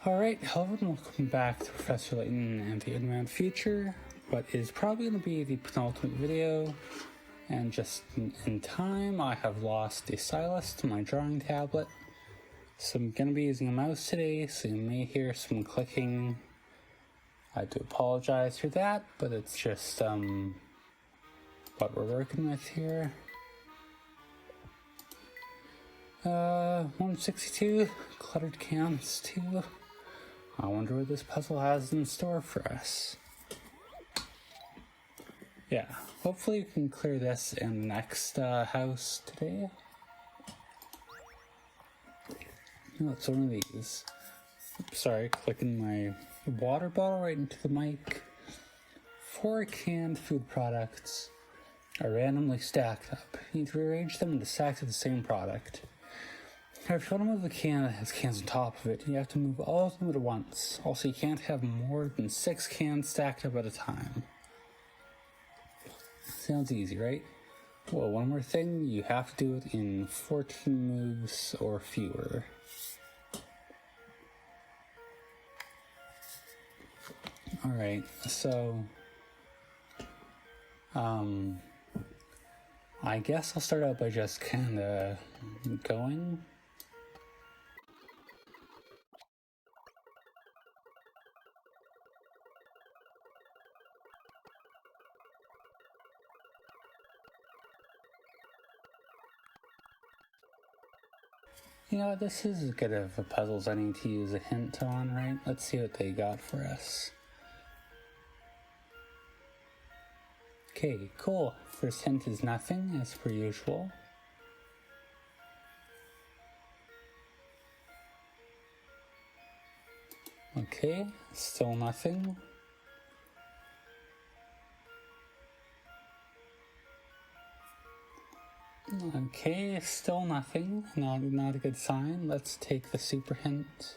Alright, hello and welcome back to Professor Layton and the unwound feature, what is probably going to be the penultimate video, and just in time I have lost the stylus to my drawing tablet, so I'm going to be using a mouse today, so you may hear some clicking. I do apologize for that, but it's just what we're working with here. 162, cluttered cans 2. I wonder what this puzzle has in store for us. Yeah, hopefully we can clear this in the next house today. No, it's one of these. Oops, sorry, clicking my water bottle right into the mic. 4 canned food products are randomly stacked up. You need to rearrange them into stacks of the same product. Now, if you want to move a can that has cans on top of it, you have to move all of them at once. Also, you can't have more than 6 cans stacked up at a time. Sounds easy, right? Well, one more thing, you have to do it in 14 moves or fewer. Alright, so I guess I'll start out by just kinda going. You know, this is as good of a puzzle as I need to use a hint on, right? Let's see what they got for us. Okay, cool. First hint is nothing, as per usual. Okay, still nothing. Okay, still nothing. Not a good sign. Let's take the super hint.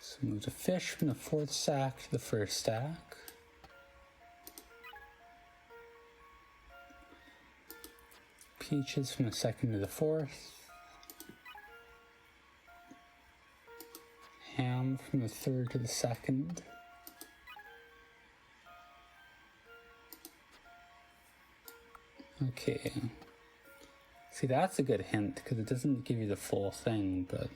So move the fish from the 4th stack to the 1st stack. Peaches from the 2nd to the 4th. Ham from the 3rd to the 2nd. Okay. See, that's a good hint, because it doesn't give you the full thing, but...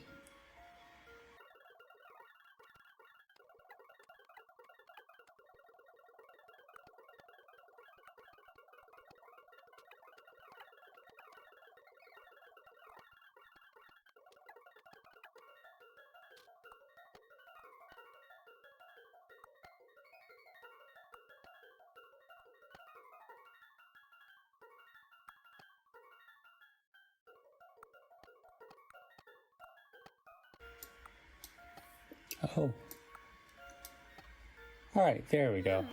Oh. Alright, there we go.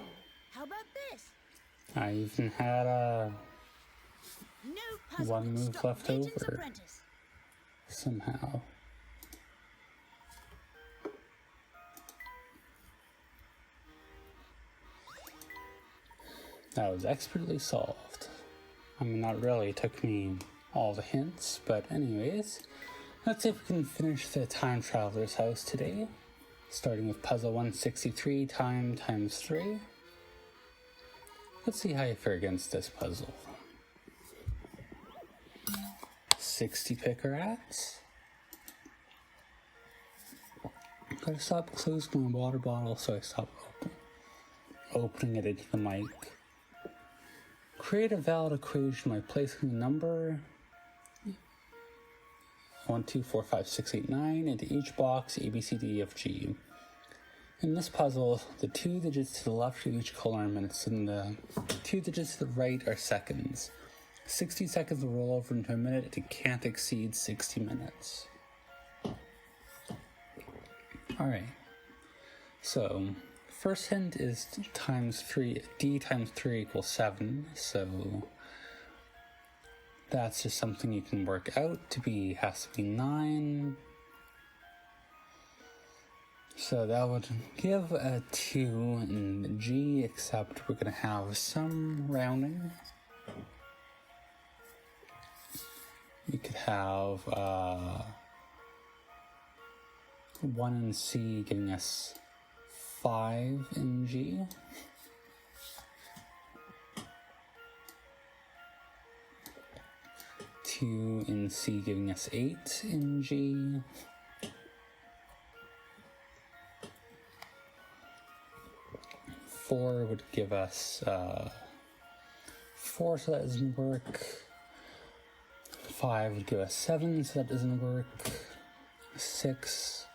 How about this? I even had one move left over. Somehow. That was expertly solved. I mean, not really. It took me all the hints, but anyways. Let's see if we can finish the Time Traveler's house today. Starting with puzzle 163, time times 3. Let's see how you fare against this puzzle. 60 picker rats. Gotta stop closing my water bottle so I stop opening it into the mic. Create a valid equation by placing the number 1, 2, 4, 5, 6, 8, 9 into each box A, B, C, D, E, F, G. In this puzzle, the 2 digits to the left of each column are minutes, and the 2 digits to the right are seconds. 60 seconds will roll over into a minute. It can't exceed 60 minutes. Alright, so first hint is times 3. D times 3 equals 7, so that's just something you can work out has to be 9. So that would give a 2 in G, except we're going to have some rounding. You could have 1 in C giving us 5 in G. Two in C giving us 8 in G. Four would give us 4, so that doesn't work. 5 would give us 7, so that doesn't work. 6.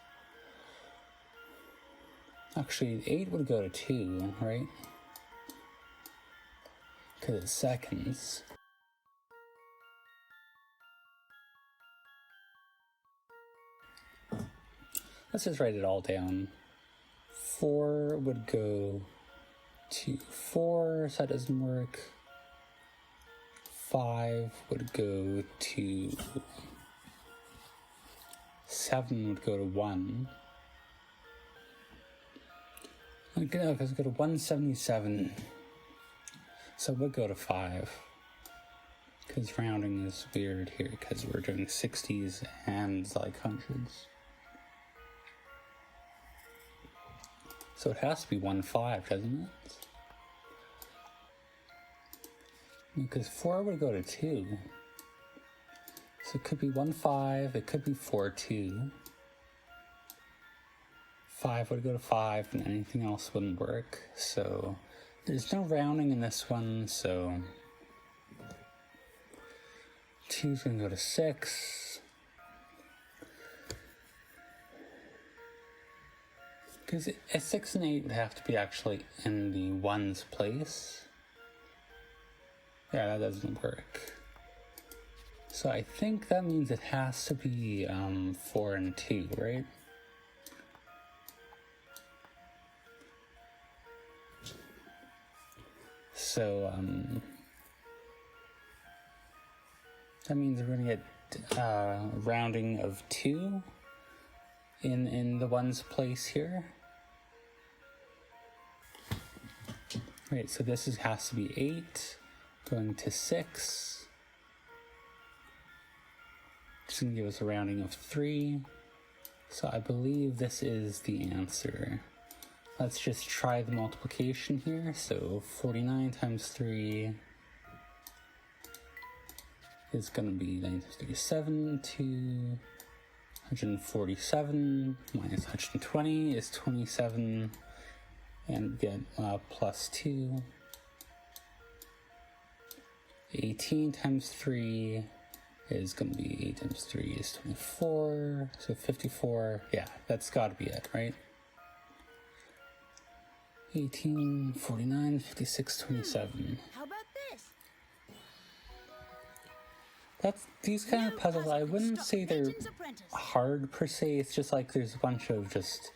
Actually, 8 would go to 2, right? Because it's seconds. Let's just write it all down. 4 would go to 4, so that doesn't work. 5 would go to 7 would go to 1. No, because it would go to 177. So it would go to 5. Because rounding is weird here, because we're doing 60s and like hundreds. So it has to be 1.5, doesn't it? Because 4 would go to 2. So it could be 1.5, it could be 4.2. 5 would go to 5, and anything else wouldn't work. So there's no rounding in this one, so 2 is going to go to 6. Because a 6 and 8 would have to be actually in the 1's place. Yeah, that doesn't work. So I think that means it has to be 4 and 2, right? So that means we're going to get rounding of 2 in the 1's place here. Right, so this has to be 8 going to 6. It's going to give us a rounding of 3. So I believe this is the answer. Let's just try the multiplication here. So 49 times 3 is going to be 9 times 3 is 7, 147 minus 120 is 27, and we get plus 2. 18 times 3 is going to be 8 times 3 is 24, so 54. Yeah, that's got to be it, right? 18, 49, 56, 27. How about this? That's these kind of puzzles, I wouldn't say they're hard per se. It's just like there's a bunch of just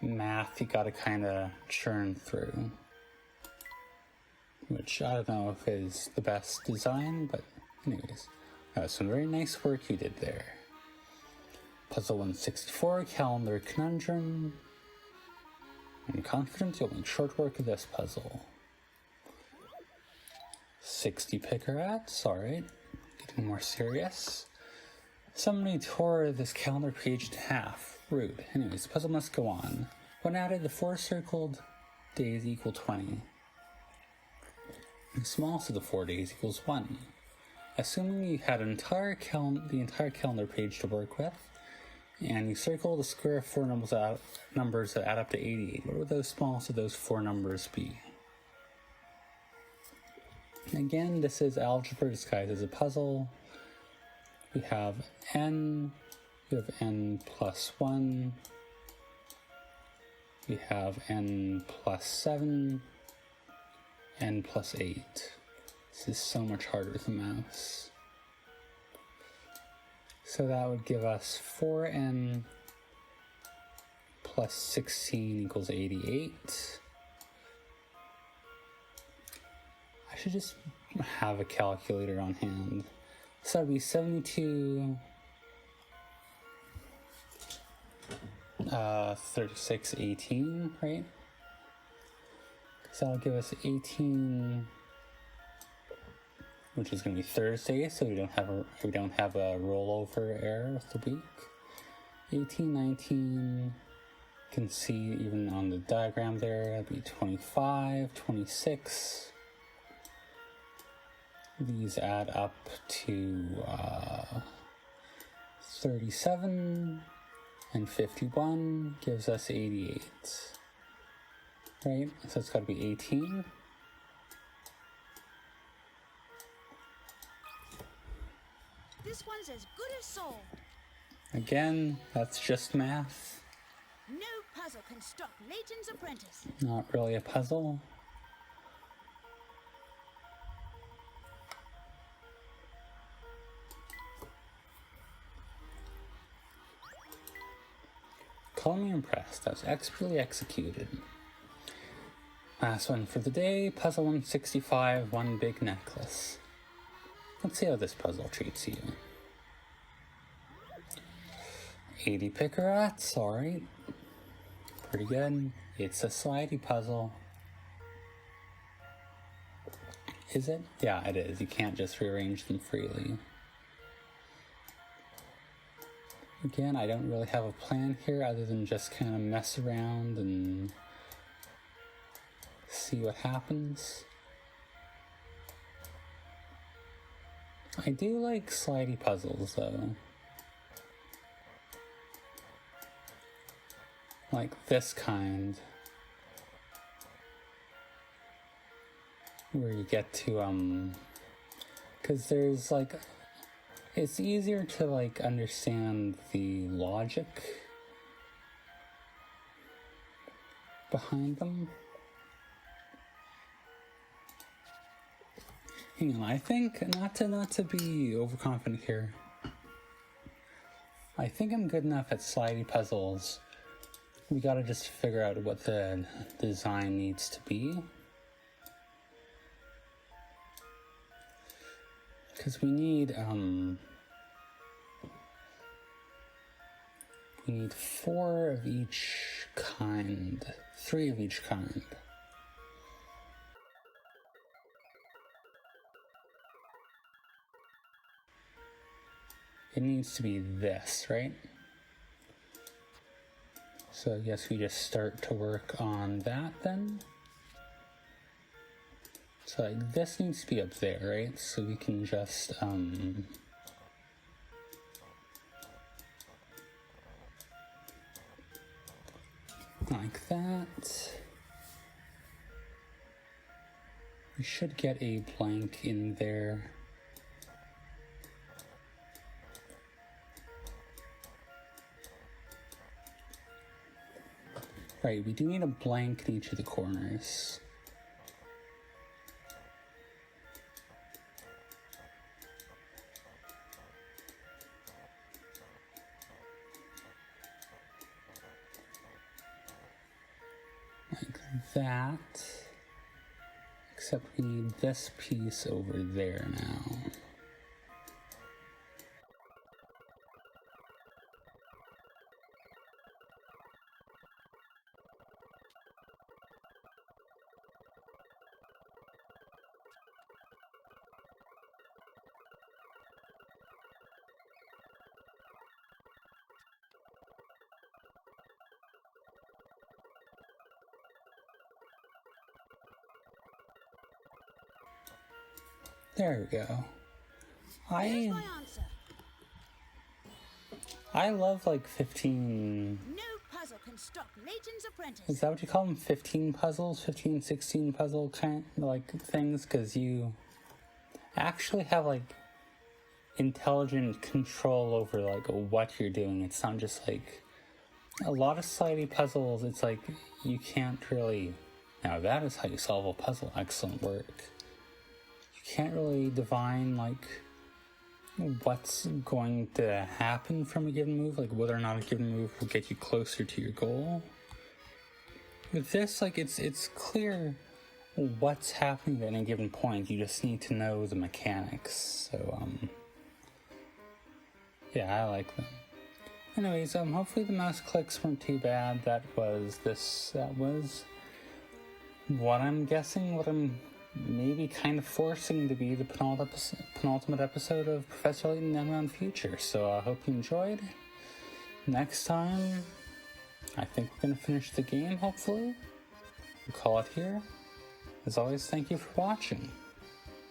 math you gotta kind of churn through. Which I don't know if is the best design, but anyways. Some very nice work you did there. Puzzle 164, Calendar Conundrum. I'm confident you'll make short work of this puzzle. 60 picarats, alright. Getting more serious. Somebody tore this calendar page in half. Rude. Anyways, the puzzle must go on. When added, the 4 circled days equal 20. The smallest of the 4 days equals 1. Assuming you had the entire calendar page to work with, and you circle the square of 4 numbers that add up to 88, what would those smallest of those 4 numbers be? Again, this is algebra disguised as a puzzle. We have n, we have n plus 1, we have n plus 7, n plus 8. This is so much harder with a mouse. So that would give us 4n plus 16 equals 88. I should just have a calculator on hand. So that would be 72, 36, 18, right? So that'll give us 18 which is going to be Thursday, so we don't have a rollover error of the week. 18, 19, you can see even on the diagram there, that'd be 25, 26. These add up to 37, and 51 gives us 88, right? So it's got to be 18. This one's as good as solved. Again, that's just math. No puzzle can stop Layton's apprentice. Not really a puzzle. Call me impressed. That was expertly executed. Last one for the day. Puzzle 165, one big necklace. Let's see how this puzzle treats you. 80 picarats, alright. Pretty good. It's a slidey puzzle. Is it? Yeah, it is. You can't just rearrange them freely. Again, I don't really have a plan here other than just kind of mess around and see what happens. I do like slidey puzzles though. Like this kind. Where you get to, because there's like, it's easier to like understand the logic behind them. Hang on, I think not to be overconfident here. I think I'm good enough at slidey puzzles. We gotta just figure out what the design needs to be. Because we need 4 of each kind, 3 of each kind. It needs to be this, right? So I guess we just start to work on that then. So like this needs to be up there, right? So we can just like that. We should get a blank in there. Right, we do need a blank in each of the corners. Like that. Except we need this piece over there now. There we go. Here's my answer. I love like 15... No puzzle can stop Layton's apprentice. Is that what you call them? 15 puzzles? 15, 16 puzzle kind of like things? Because you actually have like intelligent control over like what you're doing. It's not just like a lot of slidey puzzles. It's like you can't really... Now that is how you solve a puzzle. Excellent work. You can't really divine like what's going to happen from a given move, like whether or not a given move will get you closer to your goal. With this, like it's clear what's happening at any given point. You just need to know the mechanics. So yeah, I like them. Anyways, hopefully the mouse clicks weren't too bad. That was what I'm guessing, what I'm maybe kind of forcing to be the penultimate episode of Professor Layton and Unwound Future. So I hope you enjoyed. Next time, I think we're going to finish the game, hopefully. We'll call it here. As always, thank you for watching.